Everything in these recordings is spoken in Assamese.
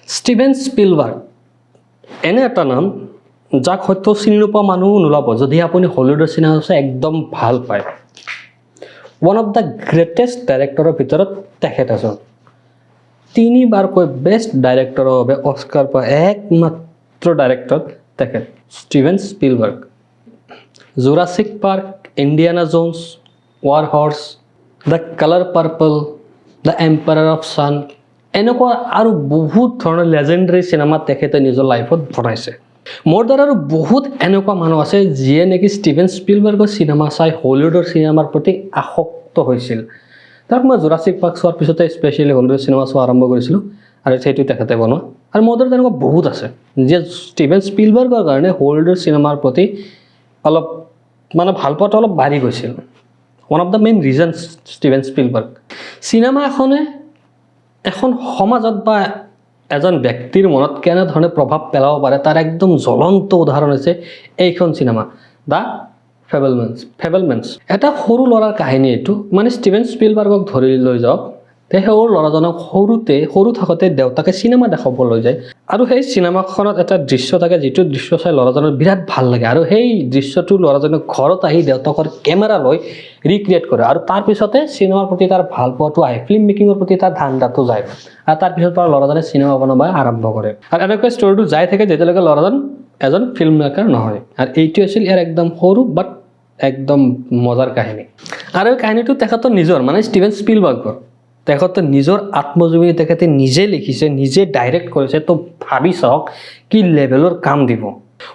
ষ্টিভেন স্পিলবাৰ্গ এনে এটা নাম যাক হয়তো চিনি নোপোৱা মানুহ নোলাব যদি আপুনি হলিউডৰ চিনেমা একদম ভাল পায় ওৱান অফ দ্য গ্ৰেটেষ্ট ডাইৰেক্টৰৰ ভিতৰত তেখেত এজন তিনিবাৰকৈ বেষ্ট ডাইৰেক্টৰৰ বাবে অস্কাৰ পোৱা একমাত্ৰ ডাইৰেক্টৰ তেখেত Steven Spielberg Jurassic Park Indiana Jones War Horse the Color Purple the Empire of Sun এনেকুৱা আৰু বহুত ধৰণৰ লেজেণ্ডাৰী চিনেমা তেখেতে নিজৰ লাইফত বনাইছে মোৰ দ্বাৰা আৰু বহুত এনেকুৱা মানুহ আছে যিয়ে নেকি ষ্টিভেন স্পিলবাৰ্গৰ চিনেমা চাই হলিউডৰ চিনেমাৰ প্ৰতি আসক্ত হৈছিল তাক মই জুৰাছিক পাৰ্ক চোৱাৰ পিছতে স্পেচিয়েলি হলিউডৰ চিনেমা চোৱা আৰম্ভ কৰিছিলোঁ আৰু সেইটো তেখেতে বনোৱা আৰু মোৰ দ্বাৰা তেনেকুৱা বহুত আছে যিয়ে ষ্টিভেন স্পিলবাৰ্গৰ কাৰণে হলিউডৰ চিনেমাৰ প্ৰতি অলপ মানে ভাল পোৱাটো অলপ বাঢ়ি গৈছিল one of the main reason Steven Spielberg cinema এখন সমাজত বা এজন ব্যক্তিৰ মনত কেনেধৰণে প্ৰভাৱ পেলাব পাৰে তাৰ একদম জ্বলন্ত উদাহৰণ হৈছে এইখন চিনেমা দ্য ফেবলমেনছ এটা সৰু ল'ৰাৰ কাহিনী এইটো মানে ষ্টিভেন স্পিলবাৰ্গক ধৰি লৈ যাওক সেই সৰু ল'ৰাজনক সৰু থাকোঁতে দেউতাকে চিনেমা দেখাবলৈ যায় আৰু সেই চিনেমাখনত এটা দৃশ্য থাকে যিটো দৃশ্য চাই ল'ৰাজনৰ বিৰাট ভাল লাগে আৰু সেই দৃশ্যটো ল'ৰাজনে ঘৰত আহি দেউতাকৰ কেমেৰা লৈ ৰিক্ৰিয়েট কৰে আৰু তাৰপিছতে চিনেমাৰ প্ৰতি তাৰ ভাল পোৱাটো আহে ফিল্ম মেকিঙৰ প্ৰতি তাৰ ধান্দাটো যায় আৰু তাৰপিছত পৰা ল'ৰাজনে চিনেমা বনাব আৰম্ভ কৰে আৰু এনেকৈ ষ্টৰিটো যাই থাকে যেতিয়ালৈকে ল'ৰাজন এজন ফিল্ম মেকাৰ নহয় আৰু এইটো আছিল ইয়াৰ একদম সৰু বাট একদম মজাৰ কাহিনী আৰু এই কাহিনীটো তেখেতৰ নিজৰ মানে ষ্টিভেন স্পিলবাৰ্গৰ তেখেতে নিজৰ আত্মজীৱনী তেখেতে নিজে লিখিছে নিজে ডাইৰেক্ট কৰিছে তো ভাবি চাওক কি লেভেলৰ কাম দিব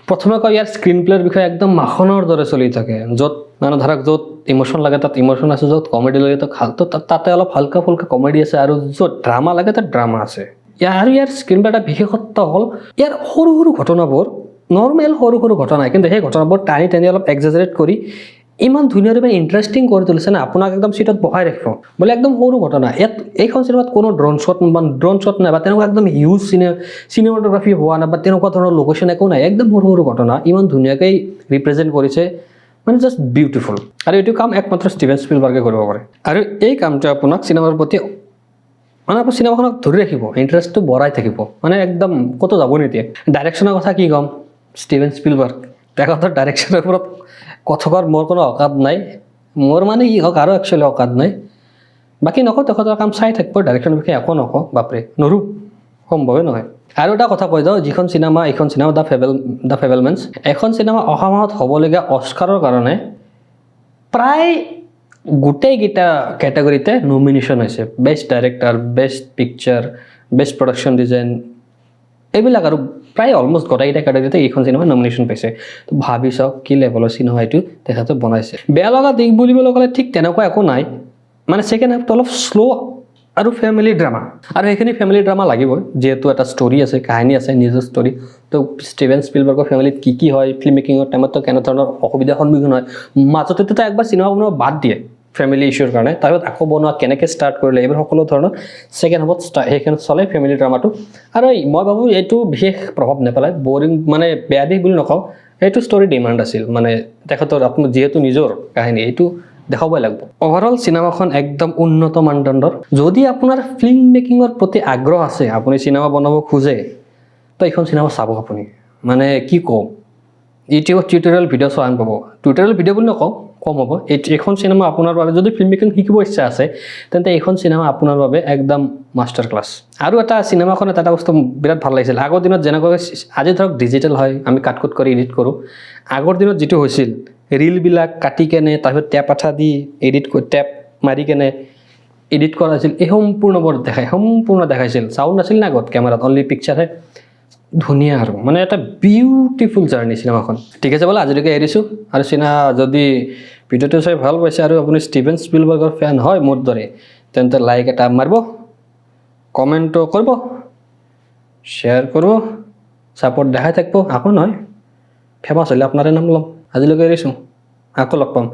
প্ৰথমে কয় ইয়াৰ স্ক্ৰীন প্লেৰ বিষয়ে একদম মাখনৰ দৰে চলি থাকে য'ত মানে ধৰক য'ত ইমোশ্যন লাগে তাত ইমোশ্যন আছে য'ত কমেডি লাগে তো তাতে অলপ হালকা ফুলকা কমেডি আছে আৰু য'ত ড্ৰামা লাগে তাত ড্ৰামা আছে ইয়াৰ স্ক্ৰীন প্লেৰ এটা বিশেষত্ব হ'ল ইয়াৰ সৰু সৰু ঘটনাবোৰ নৰ্মেল সৰু ঘটনা কিন্তু সেই ঘটনাবোৰ টানি অলপ এক্সাজাৰেট কৰি ইমান ধুনীয়াৰূপে ইণ্টাৰেষ্টিং কৰি তুলিছে না আপোনাক একদম চিটত বহাই ৰাখিব বোলে একদম সৰু ঘটনা ইয়াত এইখন চিনেমাত কোনো ড্ৰোন শ্বট নাই বা তেনেকুৱা একদম হিউজ চিনেমাটোগ্ৰাফি হোৱা নাই বা তেনেকুৱা ধৰণৰ লোকেশ্যন একো নাই একদম সৰু ঘটনা ইমান ধুনীয়াকৈ ৰিপ্ৰেজেণ্ট কৰিছে মানে জাষ্ট বিউটিফুল আৰু এইটো কাম একমাত্ৰ ষ্টিভেন স্পিলবাৰ্গে কৰিব পাৰে আৰু এই কামটোৱে আপোনাক চিনেমাৰ প্ৰতি মানে আপোনাৰ চিনেমাখনক ধৰি ৰাখিব ইণ্টাৰেষ্টটো বঢ়াই থাকিব মানে একদম ক'তো যাব নিদিয়ে ডাইৰেকশ্যনৰ কথা কি ক'ম ষ্টিভেন স্পিলবাৰ্গ তেখেতৰ ডাইৰেকশ্যনৰ ওপৰত কথকৰ মোৰ কোনো অকাত নাই মোৰ মানে ই হওক আৰু একচুৱেলি অকাত নাই বাকী নকওঁ তেখেতৰ কাম চাই থাকিব ডাইৰেকশ্যনৰ বিষয়ে একো নকওঁ বাপৰে নৰো সম্ভৱে নহয় আৰু এটা কথা কৈ যাওঁ এইখন চিনেমা দ্য ফেবলমেনছ এখন চিনেমা অহা মাহত হ'বলগীয়া অস্কাৰৰ কাৰণে প্ৰায় গোটেইকেইটা কেটেগৰীতে নমিনেশ্যন হৈছে best director best picture best production design এইবিলাক আৰু প্ৰায় অলমষ্ট গোটেইকেইটা কেটেগৰীতে এইখন চিনেমা নমিনেশ্যন পাইছে তো ভাবি চাওক কি লেভেলৰ চিনেমা এইটো তেখেতে বনাইছে বেয়া লগা দিশ বুলিবলৈ ক'লে ঠিক তেনেকুৱা একো নাই মানে ছেকেণ্ড হাফটো অলপ শ্ল' আৰু ফেমিলি ড্ৰামা আৰু সেইখিনি ফেমিলি ড্ৰামা লাগিবই যিহেতু এটা ষ্টৰি আছে কাহিনী আছে নিজৰ ষ্টৰি তো ষ্টিভেন স্পিলবাৰ্গৰ ফেমিলিত কি হয় ফিল্ম মেকিঙৰ টাইমত কেনেধৰণৰ অসুবিধাৰ সন্মুখীন হয় মাজতেতো একবাৰ চিনেমা বনোৱা বাদ দিয়ে ফেমিলি ইছ্যুৰ কাৰণে তাৰপিছত আকৌ বনোৱা কেনেকৈ ষ্টাৰ্ট কৰিলে এইবোৰ সকলো ধৰণৰ ছেকেণ্ড হাফত সেইখিনি চলে ফেমিলি ড্ৰামাটো আৰু মই ভাবোঁ এইটো বিশেষ প্ৰভাৱ নেপেলায় বৰিং মানে বেয়া দিশ বুলি নকওঁ এইটো ষ্টৰি ডিমাণ্ড আছিল মানে তেখেতৰ আপোনাৰ যিহেতু নিজৰ কাহিনী এইটো দেখাবই লাগিব অভাৰঅল চিনেমাখন একদম উন্নত মানদণ্ডৰ যদি আপোনাৰ ফিল্ম মেকিঙৰ প্ৰতি আগ্ৰহ আছে আপুনি চিনেমা বনাব খোজে তো এইখন চিনেমা চাব আপুনি মানে কি ক'ম ইউটিউবত টিউটৰিয়েল ভিডিঅ' চোৱা আন পাব টিউটৰিয়েল ভিডিঅ' বুলি নকওঁ কম হ'ব এইখন চিনেমা আপোনাৰ বাবে যদি ফিল্ম মেকিং শিকিব ইচ্ছা আছে তেন্তে এইখন চিনেমা আপোনাৰ বাবে একদম মাষ্টাৰ ক্লাছ আৰু এটা চিনেমাখনত এটা বস্তু বিৰাট ভাল লাগিছিল আগৰ দিনত যেনেকৈ আজি ধৰক ডিজিটেল হয় আমি কাট কৰি এডিট কৰোঁ আগৰ দিনত যিটো হৈছিল ৰিলবিলাক কাটি কেনে তাৰপিছত টেপ আঠা দি টেপ মাৰি কেনে এডিট কৰা হৈছিল এই সম্পূৰ্ণ দেখাইছিল চাউণ্ড নাছিল না আগত কেমেৰাত অনলি পিকচাৰহে ধুনীয়া আৰু মানে এটা বিউটিফুল জাৰ্ণি চিনেমাখন ঠিক আছে বোলে আজিলৈকে এৰিছোঁ আৰু যদি ভিডিঅ'টো চাই ভাল পাইছে আৰু আপুনি ষ্টিভেন স্পিলবাৰ্গৰ ফেন হয় মোৰ দৰে তেন্তে লাইক এটা মাৰিব কমেণ্টো কৰিব শ্বেয়াৰ কৰিব ছাপোৰ্ট দেখাই থাকিব আকৌ নহয় ফেমাছ হ'লে আপোনাৰে নাম ল'ম আজিলৈকে এৰিছোঁ আকৌ লগ পাম